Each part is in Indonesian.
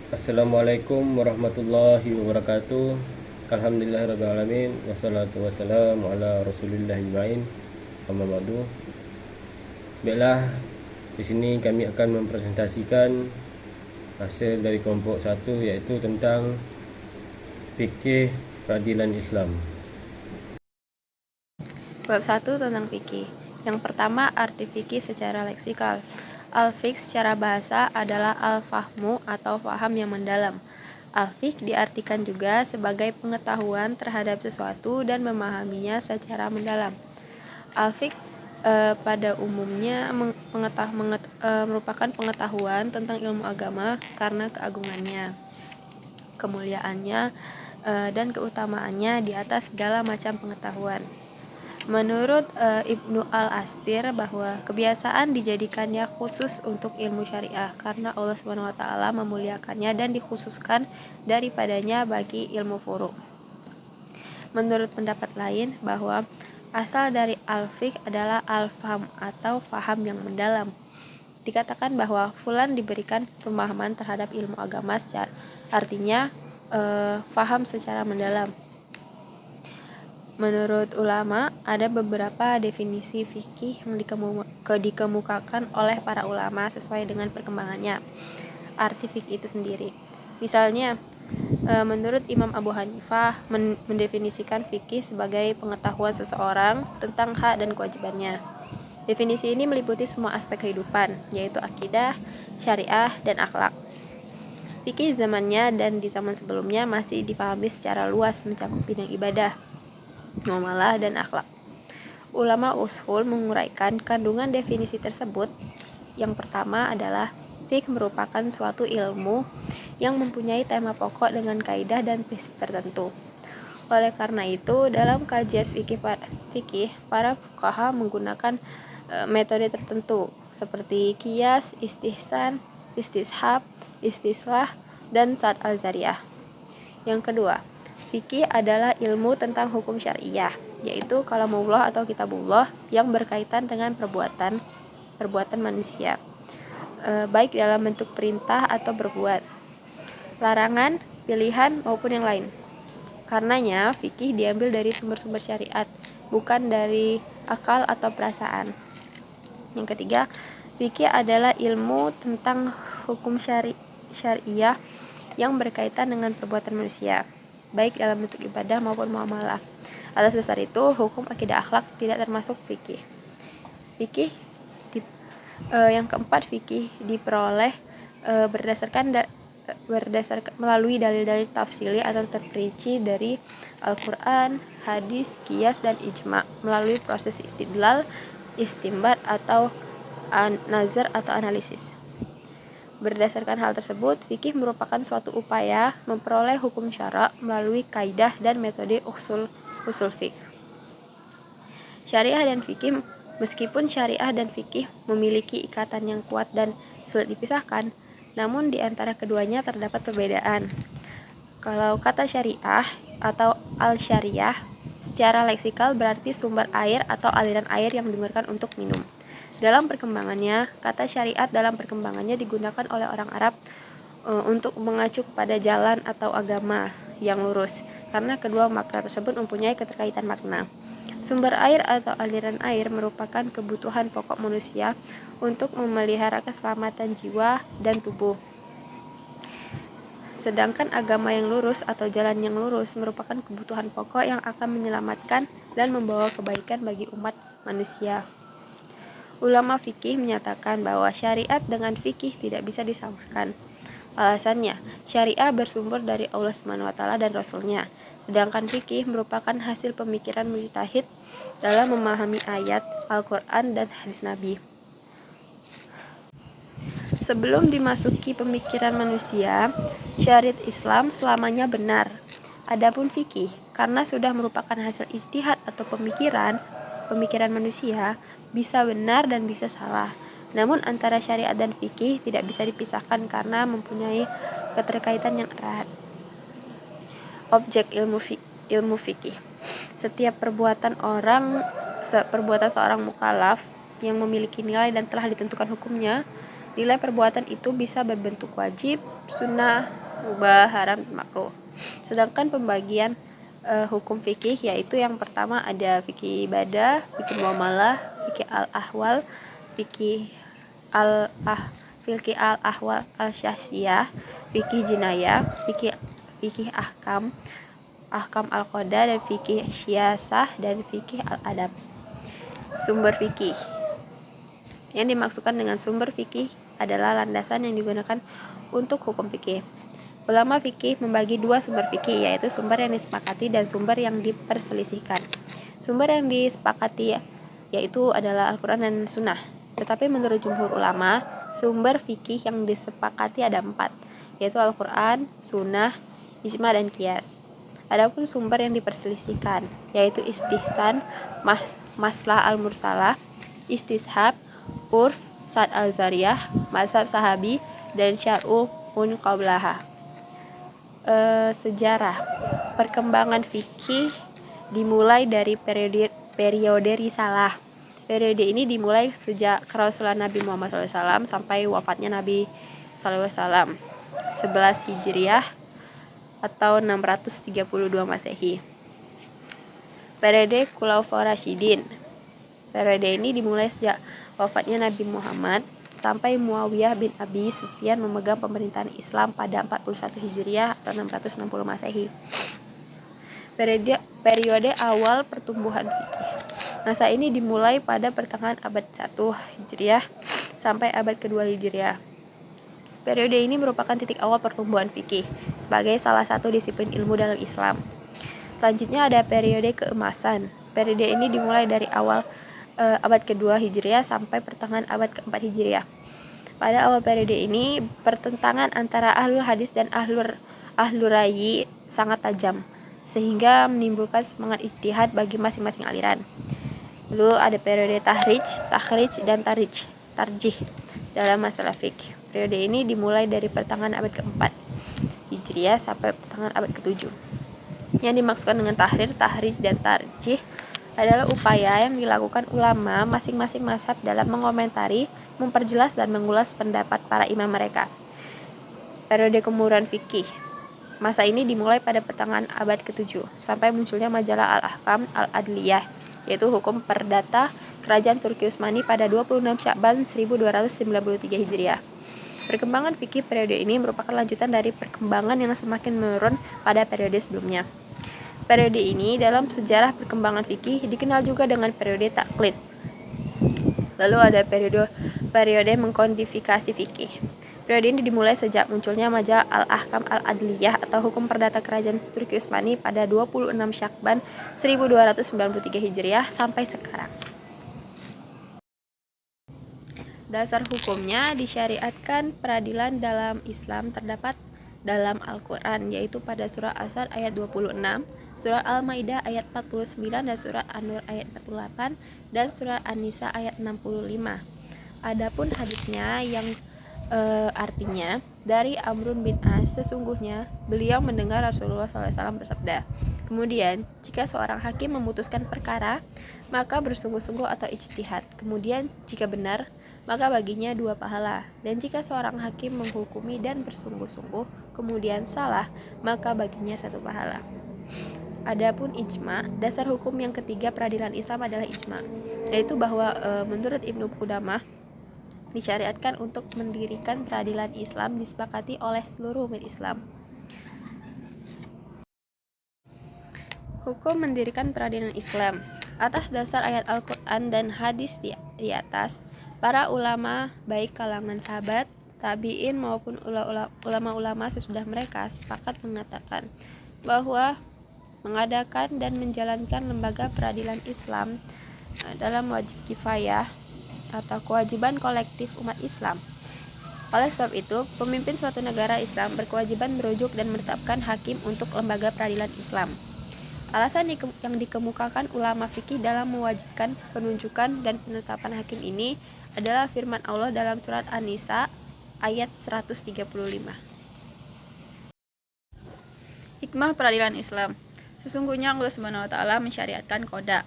Assalamualaikum warahmatullahi wabarakatuh. Alhamdulillahirrahmanirrahim. Wassalatu wassalamu ala rasulillah ajma'in. Amma ba'du. Baiklah, di sini kami akan mempresentasikan hasil dari kelompok 1, yaitu tentang fikih peradilan Islam. Bab 1 tentang fikih. Yang pertama, arti fikih secara leksikal. Al-fiqh secara bahasa adalah al-fahmu atau faham yang mendalam. Al-fiqh diartikan juga sebagai pengetahuan terhadap sesuatu dan memahaminya secara mendalam. Al-fiqh pada umumnya merupakan pengetahuan tentang ilmu agama karena keagungannya, kemuliaannya, dan keutamaannya di atas segala macam pengetahuan. Menurut Ibnu Al-Astir bahwa kebiasaan dijadikannya khusus untuk ilmu syariah karena Allah SWT memuliakannya dan dikhususkan daripadanya bagi ilmu furu'. Menurut pendapat lain bahwa asal dari al-fiqh adalah al-faham atau faham yang mendalam. Dikatakan bahwa fulan diberikan pemahaman terhadap ilmu agama artinya faham secara mendalam. Menurut ulama, ada beberapa definisi fikih yang dikemukakan oleh para ulama sesuai dengan perkembangannya, arti fikih itu sendiri. Misalnya, menurut Imam Abu Hanifah mendefinisikan fikih sebagai pengetahuan seseorang tentang hak dan kewajibannya. Definisi ini meliputi semua aspek kehidupan, yaitu akidah, syariah, dan akhlak. Fikih zamannya dan di zaman sebelumnya masih dipahami secara luas mencakup bidang ibadah, muamalah, dan akhlak. Ulama ushul menguraikan kandungan definisi tersebut. Yang pertama adalah fikih merupakan suatu ilmu yang mempunyai tema pokok dengan kaidah dan prinsip tertentu. Oleh karena itu, dalam kajian fikih para fuqaha menggunakan metode tertentu seperti qiyas, istihsan, istishab, istislah, dan sad al-zariyah. Yang kedua, fikih adalah ilmu tentang hukum syariah, yaitu kalamullah atau kitabullah yang berkaitan dengan perbuatan manusia, baik dalam bentuk perintah atau berbuat, larangan, pilihan, maupun yang lain. Karenanya, fikih diambil dari sumber-sumber syariat, bukan dari akal atau perasaan. Yang ketiga, fikih adalah ilmu tentang hukum syariah yang berkaitan dengan perbuatan manusia, baik dalam bentuk ibadah maupun muamalah. Atas dasar itu, hukum akidah akhlak tidak termasuk fikih. Yang keempat, fikih diperoleh berdasarkan melalui dalil-dalil tafsili atau terperinci dari Al-Quran, hadis, qiyas, dan ijma, melalui proses istidlal, istimbat, atau nazar atau analisis. Berdasarkan hal tersebut, fikih merupakan suatu upaya memperoleh hukum syara melalui kaidah dan metode usul fikih. Syariah dan fikih, meskipun syariah dan fikih memiliki ikatan yang kuat dan sulit dipisahkan, namun di antara keduanya terdapat perbedaan. Kalau kata syariah atau al-syariah secara leksikal berarti sumber air atau aliran air yang digunakan untuk minum. Dalam perkembangannya, kata syariat dalam perkembangannya digunakan oleh orang Arab untuk mengacu pada jalan atau agama yang lurus, karena kedua makna tersebut mempunyai keterkaitan makna. Sumber air atau aliran air merupakan kebutuhan pokok manusia untuk memelihara keselamatan jiwa dan tubuh. Sedangkan agama yang lurus atau jalan yang lurus merupakan kebutuhan pokok yang akan menyelamatkan dan membawa kebaikan bagi umat manusia. Ulama fikih menyatakan bahwa syariat dengan fikih tidak bisa disamakan. Alasannya, syariah bersumber dari Allah SWT dan Rasul-Nya, sedangkan fikih merupakan hasil pemikiran mujtahid dalam memahami ayat Al-Quran dan hadis Nabi. Sebelum dimasuki pemikiran manusia, syariat Islam selamanya benar. Adapun fikih, karena sudah merupakan hasil ijtihad atau pemikiran manusia, bisa benar dan bisa salah. Namun antara syariat dan fikih tidak bisa dipisahkan karena mempunyai keterkaitan yang erat. Objek ilmu fikih. Setiap perbuatan seorang mukallaf yang memiliki nilai dan telah ditentukan hukumnya Nilai perbuatan itu bisa berbentuk wajib, sunnah, mubah, haram, dan makruh. Sedangkan pembagian hukum fikih yaitu yang pertama ada fikih ibadah, fikih muamalah, fikih al-ahwal, fikih al-ahwal al-syakhsiyah, fikih jinayah, fikih ahkam al-qada, dan fikih syiasah, dan fikih al-adab. Sumber fikih. Yang dimaksudkan dengan sumber fikih adalah landasan yang digunakan untuk hukum fikih. Ulama fikih membagi dua sumber fikih, yaitu sumber yang disepakati dan sumber yang diperselisihkan. Sumber yang disepakati yaitu adalah Al-Quran dan Sunnah. Tetapi menurut jumhur ulama, sumber fikih yang disepakati ada 4, yaitu Al-Quran, Sunnah, Ijma, dan Qiyas. Adapun sumber yang diperselisihkan, yaitu istihsan, maslah al-mursalah, istishab, urf, sa'ad al-zariyah, mazhab sahabi, dan syar'u mun qablaha. Sejarah perkembangan fikih dimulai dari periode risalah. Periode ini dimulai sejak kerasulan Nabi Muhammad SAW sampai wafatnya Nabi SAW 11 Hijriah atau 632 Masehi. Periode Khulafaur Rasyidin. Periode ini dimulai sejak wafatnya Nabi Muhammad sampai Muawiyah bin Abi Sufyan memegang pemerintahan Islam pada 41 Hijriah atau 660 Masehi. Periode awal pertumbuhan fikih. Masa ini dimulai pada pertengahan abad 1 Hijriah sampai abad kedua Hijriah. Periode ini merupakan titik awal pertumbuhan fikih sebagai salah satu disiplin ilmu dalam Islam. Selanjutnya ada periode keemasan. Periode ini dimulai dari awal abad kedua Hijriah sampai pertengahan abad keempat Hijriah. Pada awal periode ini, pertentangan antara ahlul hadis dan ahlur ra'yi sangat tajam, sehingga menimbulkan semangat ijtihad bagi masing-masing aliran. Lalu ada periode takhrij, dan tarjih dalam masalah fikih. Periode ini dimulai dari pertengahan abad keempat Hijriah sampai pertengahan abad ke-7. Yang dimaksudkan dengan tahrij, dan tarjih adalah upaya yang dilakukan ulama masing-masing mazhab dalam mengomentari, memperjelas, dan mengulas pendapat para imam mereka. Periode kemurhan fikih. Masa ini dimulai pada pertengahan abad ke-7 sampai munculnya majalah Al-Ahkam Al-Adliyah, yaitu hukum perdata kerajaan Turki Utsmani pada 26 Sya'ban 1293 Hijriah. Perkembangan fikih periode ini merupakan lanjutan dari perkembangan yang semakin menurun pada periode sebelumnya. Periode ini dalam sejarah perkembangan fikih dikenal juga dengan periode taklid. Lalu ada periode mengkodifikasi fikih. Periode ini dimulai sejak munculnya majalah Al-Ahkam Al-Adliyah atau hukum perdata kerajaan Turki Utsmani pada 26 Syakban 1293 Hijriah sampai sekarang. Dasar hukumnya disyariatkan peradilan dalam Islam terdapat dalam Al-Quran, yaitu pada surah As-Sad ayat 26, surah Al-Maidah ayat 49, dan surah An-Nur ayat 48, dan surah An-Nisa ayat 65. Adapun hadisnya yang artinya dari Amrun bin As, sesungguhnya beliau mendengar Rasulullah SAW bersabda, kemudian jika seorang hakim memutuskan perkara, maka bersungguh-sungguh atau ijtihad, kemudian jika benar, maka baginya 2 pahala, dan jika seorang hakim menghukumi dan bersungguh-sungguh kemudian salah, maka baginya 1 pahala. Adapun ijma, dasar hukum yang ketiga peradilan Islam adalah ijma, yaitu bahwa menurut Ibnu Qudamah disyariatkan untuk mendirikan peradilan Islam disepakati oleh seluruh umat Islam. Hukum mendirikan peradilan Islam atas dasar ayat Al-Quran dan hadis di atas, para ulama baik kalangan sahabat, tabi'in maupun ulama-ulama sesudah mereka sepakat mengatakan bahwa mengadakan dan menjalankan lembaga peradilan Islam dalam wajib kifayah atau kewajiban kolektif umat Islam. Oleh sebab itu, pemimpin suatu negara Islam berkewajiban merujuk dan menetapkan hakim untuk lembaga peradilan Islam. Alasan yang dikemukakan ulama fikih dalam mewajibkan penunjukan dan penetapan hakim ini adalah firman Allah dalam surat An-Nisa ayat 135. Hikmah peradilan Islam. Sesungguhnya Allah Subhanahu wa taala mensyariatkan qada.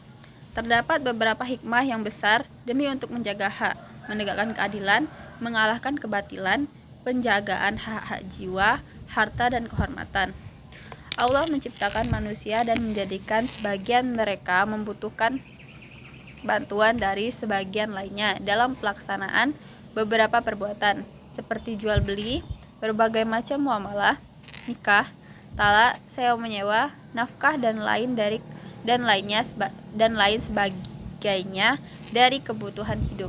Terdapat beberapa hikmah yang besar demi untuk menjaga hak, menegakkan keadilan, mengalahkan kebatilan, penjagaan hak-hak jiwa, harta, dan kehormatan. Allah menciptakan manusia dan menjadikan sebagian mereka membutuhkan bantuan dari sebagian lainnya dalam pelaksanaan beberapa perbuatan seperti jual beli, berbagai macam muamalah, nikah, talak, sewa menyewa, nafkah dan lain sebagainya dari kebutuhan hidup.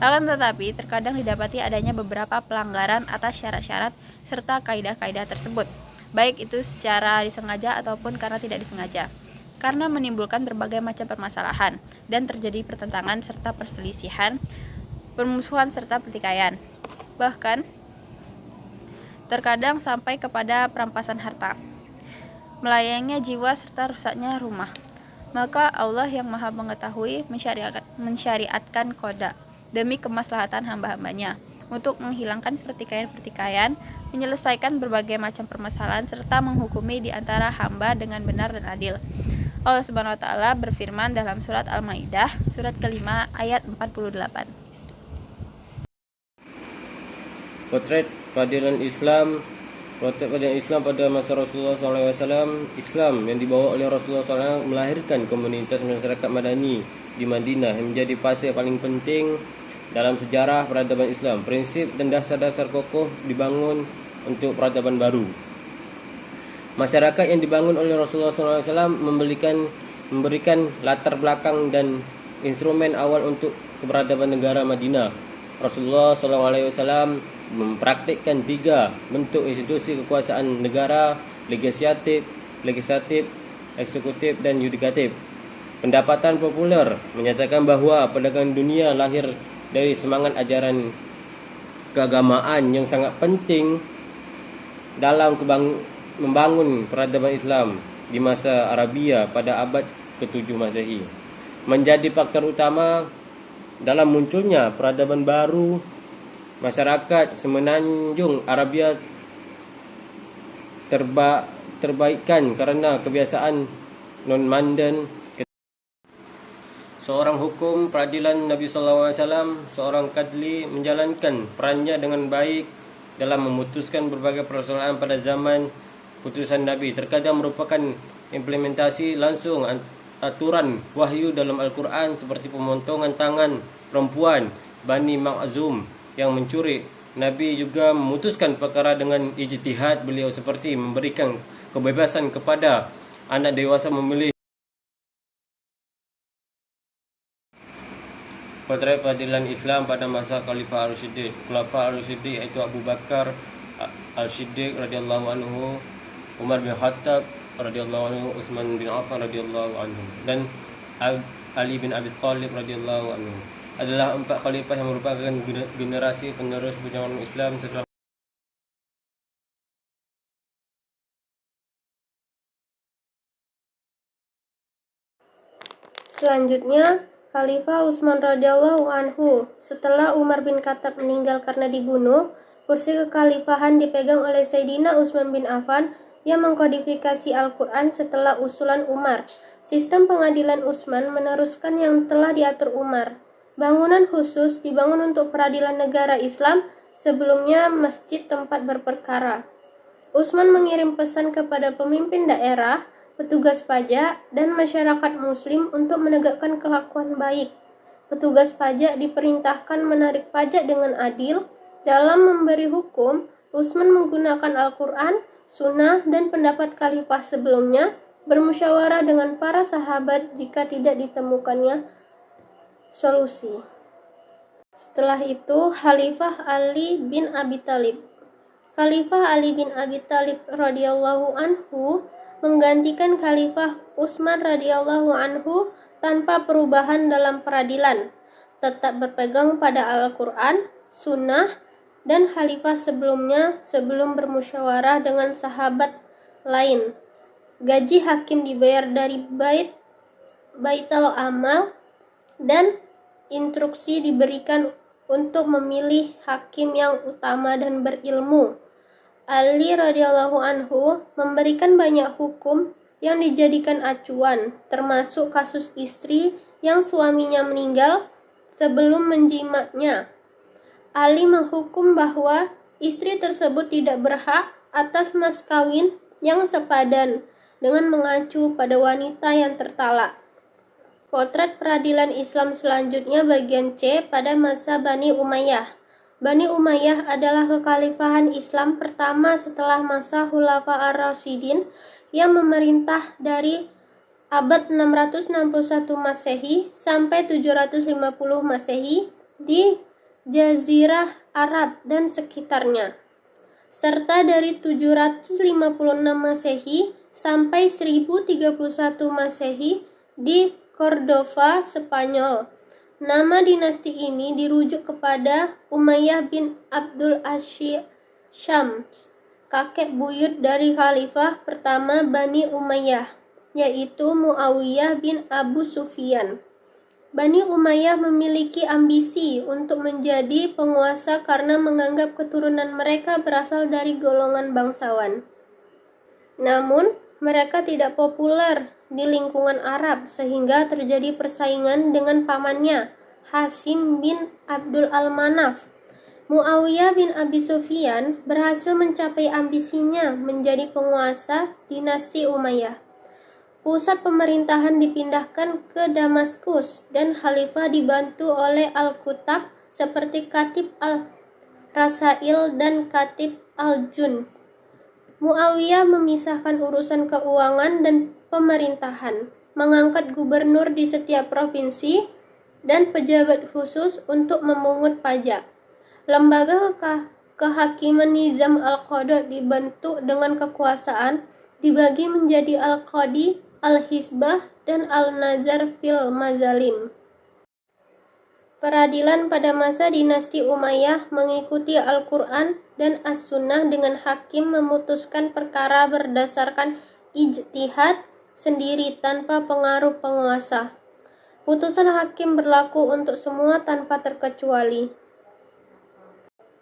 Akan tetapi, terkadang didapati adanya beberapa pelanggaran atas syarat-syarat serta kaidah-kaidah tersebut, baik itu secara disengaja ataupun karena tidak disengaja, karena menimbulkan berbagai macam permasalahan dan terjadi pertentangan serta perselisihan, permusuhan serta pertikaian. Bahkan terkadang sampai kepada perampasan harta, melayangnya jiwa serta rusaknya rumah. Maka Allah yang Maha Mengetahui mensyariatkan qada demi kemaslahatan hamba-hambanya untuk menghilangkan pertikaian-pertikaian, menyelesaikan berbagai macam permasalahan serta menghukumi di antara hamba dengan benar dan adil. Allah Subhanahu wa taala berfirman dalam surat Al-Maidah surat ke-5 ayat 48. Potret peradilan Islam pada masa Rasulullah SAW. Islam yang dibawa oleh Rasulullah SAW melahirkan komunitas masyarakat Madani di Madinah yang menjadi fase paling penting dalam sejarah peradaban Islam. Prinsip dan dasar-dasar kokoh dibangun untuk peradaban baru. Masyarakat yang dibangun oleh Rasulullah SAW memberikan latar belakang dan instrumen awal untuk keberadaban negara Madinah. Rasulullah SAW mempraktikkan 3 bentuk institusi kekuasaan negara: legislatif, eksekutif, dan yudikatif. Pendapatan populer menyatakan bahawa perdagangan dunia lahir dari semangat ajaran keagamaan yang sangat penting dalam membangun peradaban Islam di masa Arabia pada abad ke-7 Masehi. Menjadi faktor utama dalam munculnya peradaban baru, masyarakat semenanjung Arabia terbaikkan karena kebiasaan non-mandan. Seorang hukum peradilan Nabi SAW, seorang kadli, menjalankan perannya dengan baik dalam memutuskan berbagai persoalan pada zaman putusan Nabi. Terkadang merupakan implementasi langsung aturan wahyu dalam Al-Quran seperti pemotongan tangan perempuan Bani Makhzum yang mencuri. Nabi juga memutuskan perkara dengan ijtihad beliau seperti memberikan kebebasan kepada anak dewasa memilih. Potret peradilan Islam pada masa Khalifah Ar-Rasyidin. Khalifah Ar-Rasyidin iaitu Abu Bakar Al-Siddiq radhiyallahu anhu, Umar bin Khattab radhiyallahu anhu, Utsman bin Affan radhiyallahu anhu, dan Ali bin Abi Thalib radhiyallahu anhu adalah 4 khalifah yang merupakan generasi penerus perjuangan Islam setelah. Selanjutnya, Khalifah Utsman radhiyallahu anhu. Setelah Umar bin Khattab meninggal karena dibunuh, kursi kekhalifahan dipegang oleh Sayyidina Utsman bin Affan yang mengkodifikasi Al-Quran setelah usulan Umar. Sistem pengadilan Utsman meneruskan yang telah diatur Umar. Bangunan khusus dibangun untuk peradilan negara Islam, sebelumnya masjid tempat berperkara. Utsman mengirim pesan kepada pemimpin daerah, petugas pajak, dan masyarakat muslim untuk menegakkan kelakuan baik. Petugas pajak diperintahkan menarik pajak dengan adil. Dalam memberi hukum, Utsman menggunakan Al-Quran, Sunnah, dan pendapat khalifah sebelumnya, bermusyawarah dengan para sahabat jika tidak ditemukannya solusi. Setelah itu, Khalifah Ali bin Abi Thalib. Khalifah Ali bin Abi Thalib radhiyallahu anhu menggantikan Khalifah Utsman radhiyallahu anhu tanpa perubahan dalam peradilan, tetap berpegang pada Al-Quran, Sunnah, dan Khalifah sebelumnya sebelum bermusyawarah dengan sahabat lain. Gaji hakim dibayar dari Baitul Amal dan instruksi diberikan untuk memilih hakim yang utama dan berilmu. Ali radhiyallahu anhu memberikan banyak hukum yang dijadikan acuan, termasuk kasus istri yang suaminya meninggal sebelum menjimaknya. Ali menghukum bahwa istri tersebut tidak berhak atas mas kawin yang sepadan dengan mengacu pada wanita yang tertalak. Potret peradilan Islam selanjutnya bagian C pada masa Bani Umayyah. Bani Umayyah adalah kekhalifahan Islam pertama setelah masa Khulafa ar-Rasyidin yang memerintah dari abad 661 Masehi sampai 750 Masehi di Jazirah Arab dan sekitarnya, serta dari 756 Masehi sampai 1031 Masehi di Cordova, Spanyol. Nama dinasti ini dirujuk kepada Umayyah bin Abdul Syams, kakek buyut dari khalifah pertama Bani Umayyah, yaitu Muawiyah bin Abu Sufyan. Bani Umayyah memiliki ambisi untuk menjadi penguasa karena menganggap keturunan mereka berasal dari golongan bangsawan. Namun, mereka tidak populer di lingkungan Arab sehingga terjadi persaingan dengan pamannya, Hashim bin Abdul Al-Manaf. Muawiyah bin Abi Sufyan berhasil mencapai ambisinya menjadi penguasa dinasti Umayyah. Pusat pemerintahan dipindahkan ke Damaskus dan khalifah dibantu oleh Al-Kutab seperti Katib Al-Rasail dan Katib Al-Jun. Muawiyah memisahkan urusan keuangan dan pemerintahan, mengangkat gubernur di setiap provinsi dan pejabat khusus untuk memungut pajak. Lembaga kehakiman Nizam Al-Qadha dibentuk dengan kekuasaan dibagi menjadi Al-Qadi, Al-Hisbah, dan Al-Nazar fil Mazalim. Peradilan pada masa dinasti Umayyah mengikuti Al-Quran dan As-Sunnah dengan hakim memutuskan perkara berdasarkan ijtihad sendiri tanpa pengaruh penguasa. Putusan hakim berlaku untuk semua tanpa terkecuali.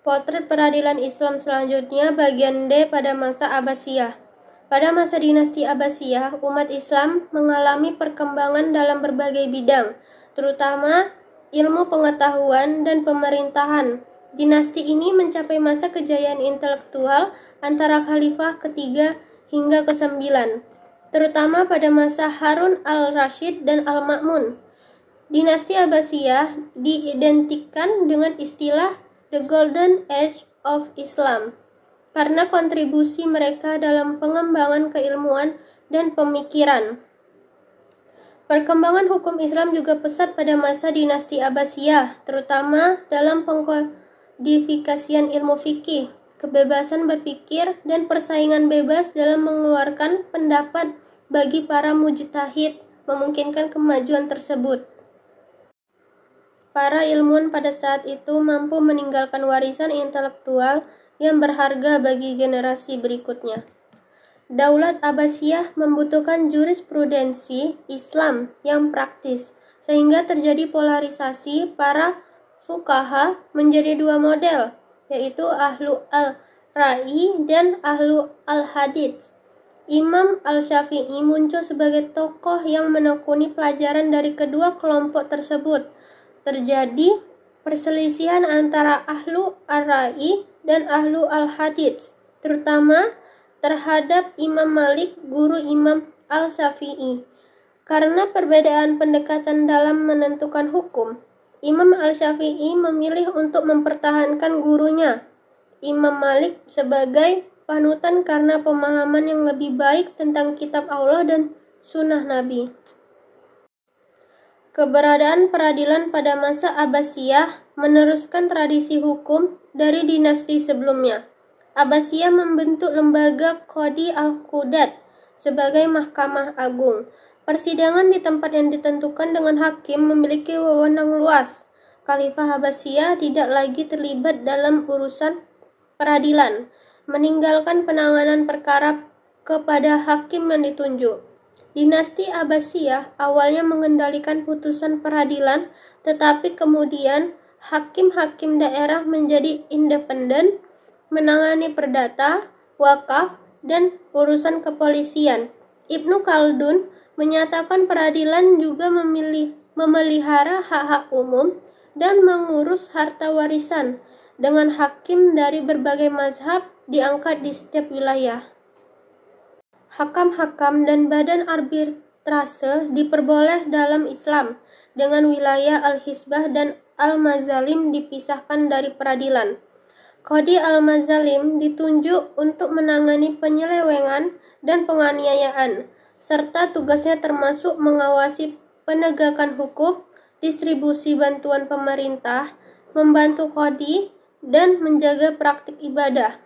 Potret peradilan Islam selanjutnya bagian D pada masa Abbasiyah. Pada masa dinasti Abbasiyah, umat Islam mengalami perkembangan dalam berbagai bidang, terutama ilmu pengetahuan dan pemerintahan. Dinasti ini mencapai masa kejayaan intelektual antara khalifah ketiga hingga ke-9, terutama pada masa Harun al-Rasyid dan al-Ma'mun. Dinasti Abbasiyah diidentikan dengan istilah The Golden Age of Islam karena kontribusi mereka dalam pengembangan keilmuan dan pemikiran. Perkembangan hukum Islam juga pesat pada masa dinasti Abbasiyah, terutama dalam pengkodifikasian ilmu fikih, kebebasan berpikir, dan persaingan bebas dalam mengeluarkan pendapat bagi para mujtahid memungkinkan kemajuan tersebut. Para ilmuwan pada saat itu mampu meninggalkan warisan intelektual yang berharga bagi generasi berikutnya. Daulat Abbasiyah membutuhkan jurisprudensi Islam yang praktis, sehingga terjadi polarisasi para fuqaha menjadi dua model, yaitu ahlu al-ra'i dan ahlu al-hadits. Imam Al-Syafi'i muncul sebagai tokoh yang menekuni pelajaran dari kedua kelompok tersebut. Terjadi perselisihan antara ahlu ar-ra'i dan ahlu al-hadits, terutama terhadap Imam Malik, guru Imam Al-Syafi'i. Karena perbedaan pendekatan dalam menentukan hukum, Imam Al-Syafi'i memilih untuk mempertahankan gurunya, Imam Malik, sebagai panutan karena pemahaman yang lebih baik tentang kitab Allah dan sunnah Nabi. Keberadaan peradilan pada masa Abbasiyah meneruskan tradisi hukum dari dinasti sebelumnya. Abbasiyah membentuk lembaga Qadi al-Qudat sebagai mahkamah agung. Persidangan di tempat yang ditentukan dengan hakim memiliki wewenang luas. Khalifah Abbasiyah tidak lagi terlibat dalam urusan peradilan, meninggalkan penanganan perkara kepada hakim yang ditunjuk. Dinasti Abbasiyah awalnya mengendalikan putusan peradilan, tetapi kemudian hakim-hakim daerah menjadi independen, menangani perdata, wakaf, dan urusan kepolisian. Ibnu Khaldun menyatakan peradilan juga memelihara hak-hak umum dan mengurus harta warisan. dengan hakim dari berbagai mazhab diangkat di setiap wilayah. Hakam-hakam dan badan arbitrase diperboleh dalam Islam, dengan wilayah al-hisbah dan al-mazalim dipisahkan dari peradilan. Qadi al-mazalim ditunjuk untuk menangani penyelewengan dan penganiayaan, serta tugasnya termasuk mengawasi penegakan hukum, distribusi bantuan pemerintah, membantu qadi, dan menjaga praktik ibadah.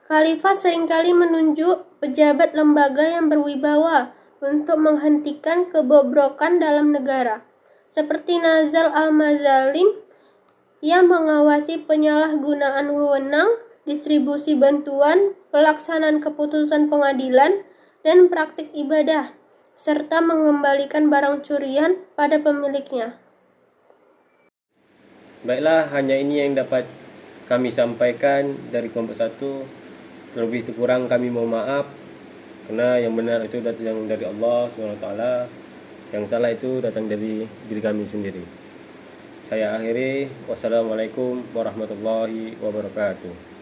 Khalifah seringkali menunjuk pejabat lembaga yang berwibawa untuk menghentikan kebobrokan dalam negara, seperti Nazal al-Mazalim yang mengawasi penyalahgunaan wewenang, distribusi bantuan, pelaksanaan keputusan pengadilan, dan praktik ibadah, serta mengembalikan barang curian pada pemiliknya. Baiklah, hanya ini yang dapat kami sampaikan dari kelompok 1. Lebih kurang kami mohon maaf, karena yang benar itu datang dari Allah SWT, yang salah itu datang dari diri kami sendiri. Saya akhiri, wassalamualaikum warahmatullahi wabarakatuh.